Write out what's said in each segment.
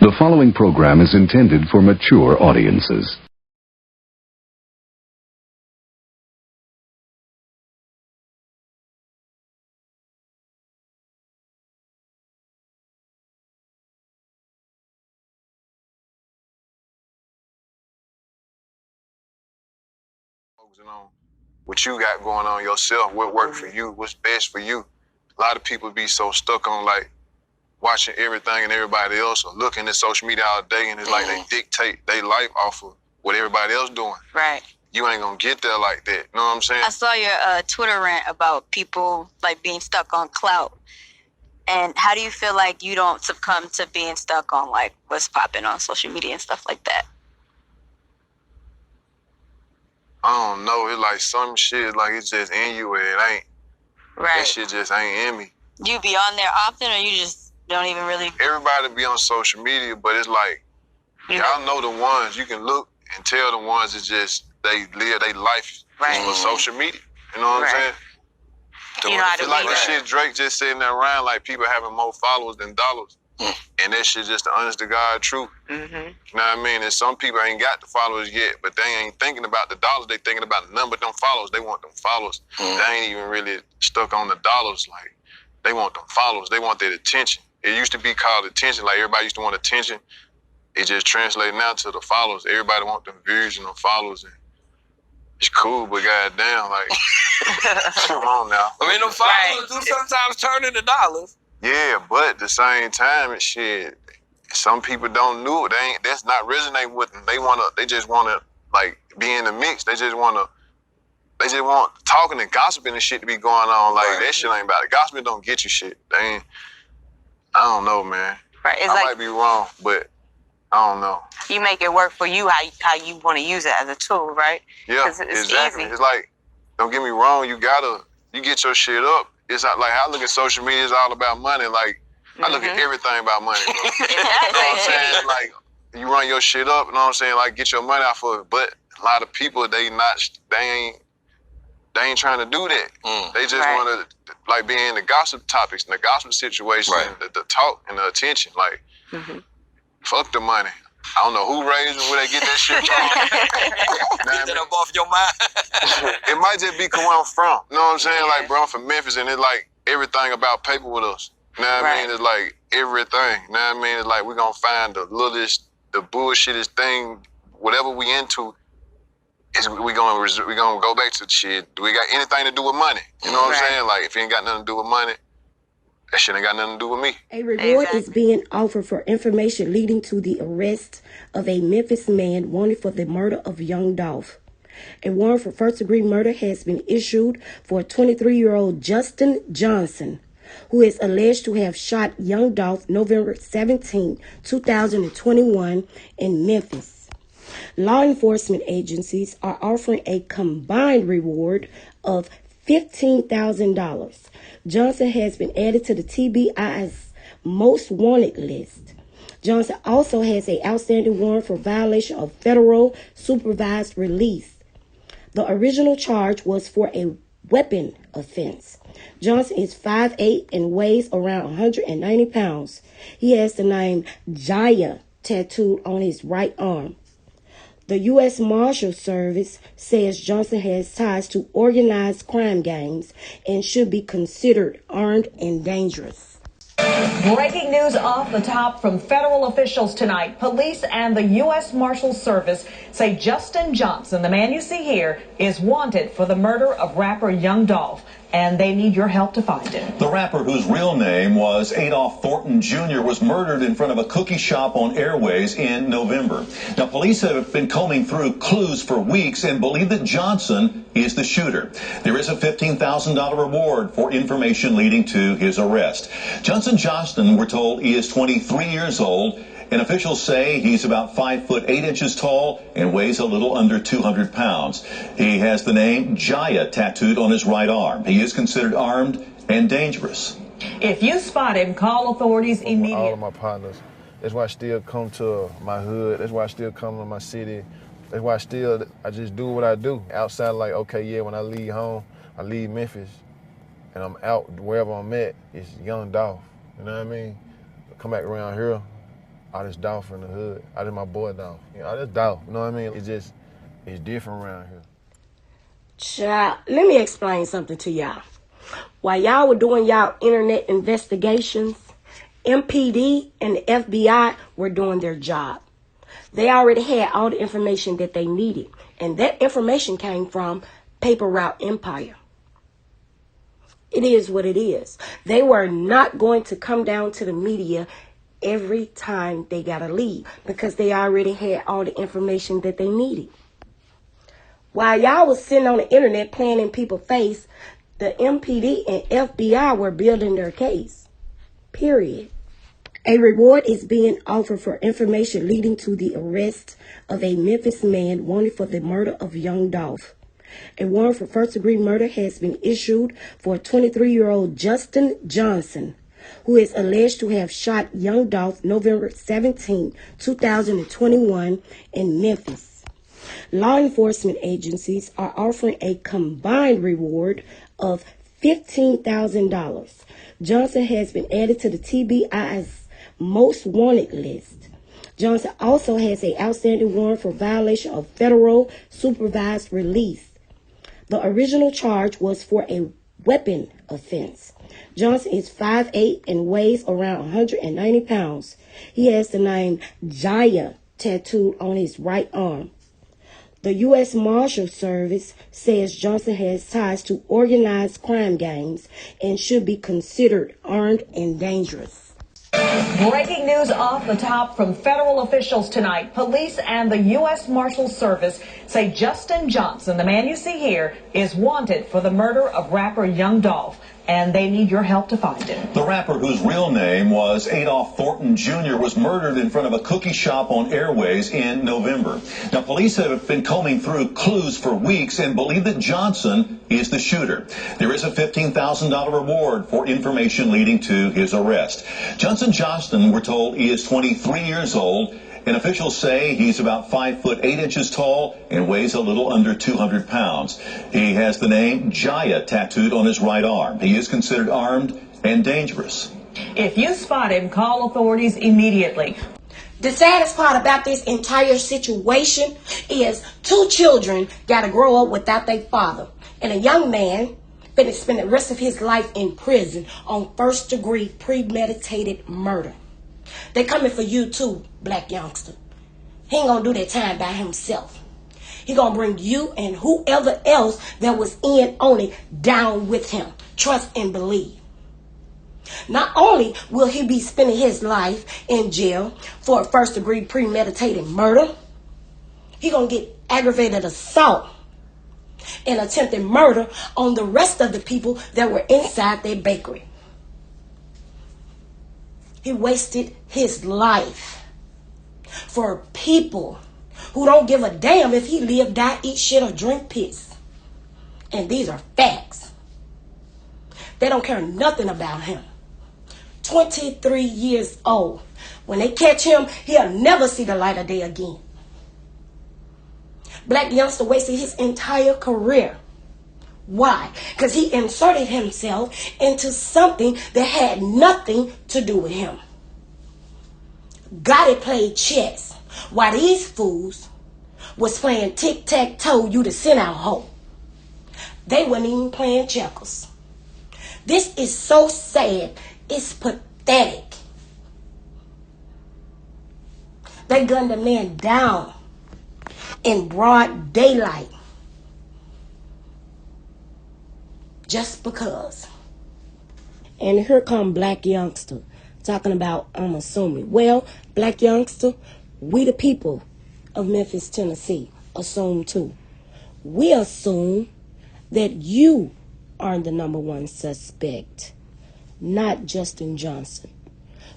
The following program is intended for mature audiences. Focusing on what you got going on yourself, what worked for you, what's best for you. A lot of people be so stuck on like watching everything and everybody else or looking at social media all day, and it's like they dictate their life off of what everybody else doing. Right. You ain't gonna get there like that. You know what I'm saying? I saw your Twitter rant about people like being stuck on clout. And how do you feel like you don't succumb to being stuck on like what's popping on social media and stuff like that? I don't know. It's like some shit, like it's just in you and it ain't. Right. That shit just ain't in me. You be on there often, or you just don't even really? Everybody be on social media, but it's like, y'all know the ones. You can look and tell the ones that just, they live their life for social media. You know what I'm saying? You know how to like the shit Drake just sitting there around, like people having more followers than dollars. And that shit just the honest to God truth. You know what I mean? And some people ain't got the followers yet, but they ain't thinking about the dollars. They thinking about the number of them followers. They want them followers. They ain't even really stuck on the dollars. Like, they want them followers. They want that attention. It used to be called attention. Like, everybody used to want attention. It just translated now to the followers. Everybody want them views and them followers. And it's cool, but goddamn, like, come on now. I mean, them followers do sometimes turn into dollars. Yeah, but at the same time, it's shit. Some people don't know it. That's not resonating with them. They just wanna like be in the mix. They just want talking and gossiping and shit to be going on. Like that shit ain't about it. Gossiping don't get you shit. I don't know, man. Right. It's I might be wrong, but I don't know. You make it work for you how you want to use it as a tool, right? Yeah, it's exactly. easy. It's like, don't get me wrong. You get your shit up. It's not like I look at social media. It's all about money. Like I look at everything about money. Bro. You know what I'm saying? Like you run your shit up. You know what I'm saying? Like get your money off of it. But a lot of people they ain't trying to do that. They just want to like be in the gossip topics and the gossip situation, and the talk and the attention. Like fuck the money. I don't know who raised them, where they get that shit from. Get that up off your mind. It might just be where I'm from. You know what I'm saying? Like, bro, I'm from Memphis, and it's like everything about paper with us. You know what I mean? It's like everything. You know what I mean? It's like we're going to find the littlest, the bullshittest thing, whatever we into, we're going to go back to the shit. Do we got anything to do with money? You know what I'm saying? Like, if it ain't got nothing to do with money, that shit ain't got nothing to do with me. A reward is being offered for information leading to the arrest of a Memphis man wanted for the murder of Young Dolph. A warrant for first-degree murder has been issued for 23-year-old Justin Johnson, who is alleged to have shot Young Dolph November 17, 2021 in Memphis. Law enforcement agencies are offering a combined reward of $15,000. Johnson has been added to the TBI's most wanted list. Johnson also has an outstanding warrant for violation of federal supervised release. The original charge was for a weapon offense. Johnson is 5'8" and weighs around 190 pounds. He has the name Jaya tattooed on his right arm. The U.S. Marshal Service says Johnson has ties to organized crime gangs and should be considered armed and dangerous. Breaking news off the top from federal officials tonight. Police and the U.S. Marshal Service say Justin Johnson, the man you see here, is wanted for the murder of rapper Young Dolph, and they need your help to find him. The rapper, whose real name was Adolph Thornton Jr., was murdered in front of a cookie shop on Airways in November. Now, police have been combing through clues for weeks and believe that Johnson is the shooter. There is a $15,000 reward for information leading to his arrest. Johnston, we're told, is 23 years old, and officials say he's about 5'8" tall and weighs a little under 200 pounds. He has the name Jaya tattooed on his right arm. He is considered armed and dangerous. If you spot him, call authorities immediately. All of my partners. That's why I still come to my hood. That's why I still come to my city. That's why I just do what I do. Outside, like, okay, yeah, when I leave home, I leave Memphis, and I'm out wherever I'm at, it's Young Dolph. You know what I mean? Come back around here, Oh, this Dolph from the hood. Oh, this my boy Dolph. Oh, this Dolph. You know what I mean? It's different around here. Child, let me explain something to y'all. While y'all were doing y'all internet investigations, MPD and the FBI were doing their job. They already had all the information that they needed. And that information came from Paper Route Empire. It is what it is. They were not going to come down to the media every time they got a lead because they already had all the information that they needed. While y'all was sitting on the internet playing in people's face, the MPD and FBI were building their case. Period. A reward is being offered for information leading to the arrest of a Memphis man wanted for the murder of Young Dolph. A warrant for first-degree murder has been issued for 23-year-old Justin Johnson, who is alleged to have shot Young Dolph November 17, 2021 in Memphis. Law enforcement agencies are offering a combined reward of $15,000. Johnson has been added to the TBI's most wanted list. Johnson also has an outstanding warrant for violation of federal supervised release. The original charge was for a weapon offense. Johnson is 5'8" and weighs around 190 pounds. He has the name Jaya tattooed on his right arm. The U.S. Marshal Service says Johnson has ties to organized crime gangs and should be considered armed and dangerous. Breaking news off the top from federal officials tonight. Police and the U.S. Marshal Service say Justin Johnson, the man you see here, is wanted for the murder of rapper Young Dolph, and they need your help to find him. The rapper, whose real name was Adolph Thornton Jr., was murdered in front of a cookie shop on Airways in November. Now, police have been combing through clues for weeks and believe that Johnson is the shooter. There is a $15,000 reward for information leading to his arrest. Johnston, we're told, is 23 years old, and officials say he's about 5'8" tall and weighs a little under 200 pounds. He has the name Jaya tattooed on his right arm. He is considered armed and dangerous. If you spot him, call authorities immediately. The saddest part about this entire situation is 2 children got to grow up without their father. And a young man finna spend the rest of his life in prison on first-degree premeditated murder. They coming for you too, black youngster. He ain't gonna do that time by himself. He gonna bring you and whoever else that was in on it down with him. Trust and believe. Not only will he be spending his life in jail for a first-degree premeditated murder, he gonna get aggravated assault and attempted murder on the rest of the people that were inside their bakery. He wasted his life for people who don't give a damn if he live, die, eat shit, or drink piss. And these are facts. They don't care nothing about him. 23 years old. When they catch him, he'll never see the light of day again. Black youngster wasted his entire career. Why? Because he inserted himself into something that had nothing to do with him. Gotti played chess while these fools was playing tic-tac-toe, you the send-out hoe. They weren't even playing checkers. This is so sad. It's pathetic. They gunned the man down in broad daylight. Just because. And here come black youngster talking about I'm assuming. Well, black youngster, we the people of Memphis, Tennessee, assume too. We assume that you are the number one suspect, not Justin Johnson.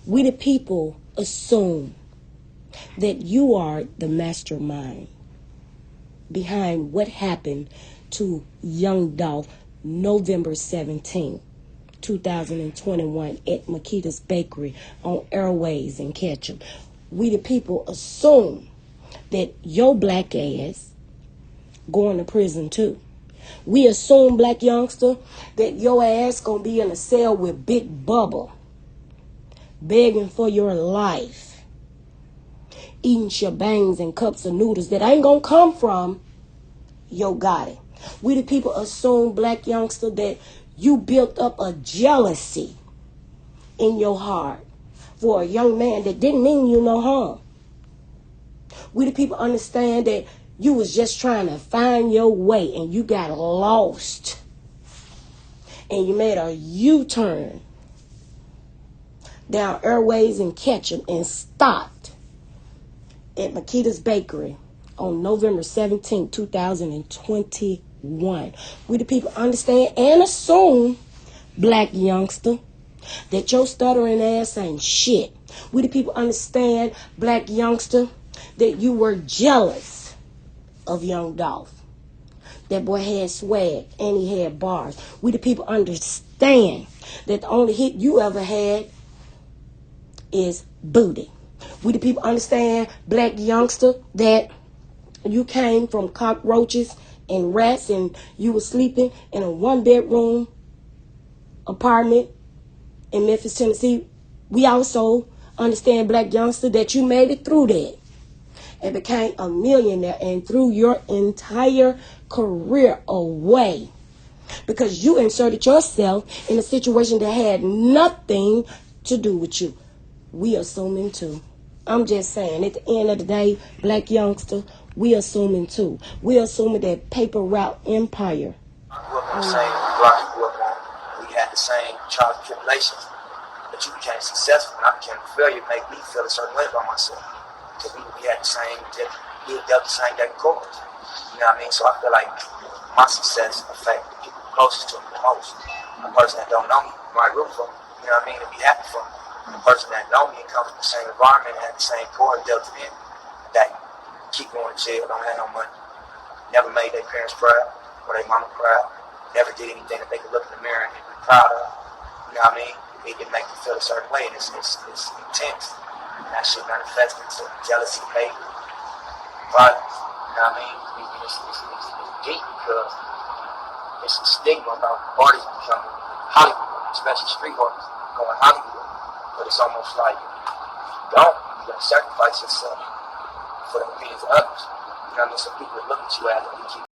We the people assume that you are the mastermind behind what happened to Young Dolph November 17, 2021 at Makita's Bakery on Airways in Ketchum. We the people assume that your black ass going to prison too. We assume, black youngster, that your ass gonna be in a cell with Big Bubba begging for your life eating shebangs and cups of noodles that ain't gonna come from Yo Gotti. We the people assume, black youngster, that you built up a jealousy in your heart for a young man that didn't mean you no harm. We the people understand that you was just trying to find your way and you got lost. And you made a U-turn down Airways and Ketchum and stopped at Makita's Bakery on November 17, 2021. We the people understand and assume, black youngster, that your stuttering ass ain't shit. We the people understand, black youngster, that you were jealous of Young Dolph. That boy had swag and he had bars. We the people understand that the only hit you ever had is Booty. We the people understand, black youngster, that you came from cockroaches and rats and you were sleeping in a 1-bedroom apartment in Memphis, Tennessee. We also understand, black youngster, that you made it through that and became a millionaire and threw your entire career away because you inserted yourself in a situation that had nothing to do with you. We assuming too. I'm just saying, at the end of the day, black youngster, we assuming too. We assuming that paper route empire. We grew up on the same block you grew up on. We had the same trials and tribulations. But you became successful and I became a failure. It made me feel a certain way about myself. Because we had the same, we dealt the same deck of cards. You know what I mean? So I feel like my success affects the people closest to me the most. A person that don't know me might root for me, you know what I mean, and be happy for me. A person that know me and comes from the same environment and had the same core dealt it in, that keep going to jail, don't have no money, never made their parents proud or their mama proud, never did anything that they could look in the mirror and be proud of. You know what I mean? It can make you feel a certain way, and it's intense. And that shit manifests into jealousy, hate, violence. You know what I mean? It's deep because it's a stigma about artists becoming Hollywood, especially street artists going Hollywood. But it's almost like, you gotta sacrifice yourself for the opinions of others. You know what I mean? So people look at you as if you keep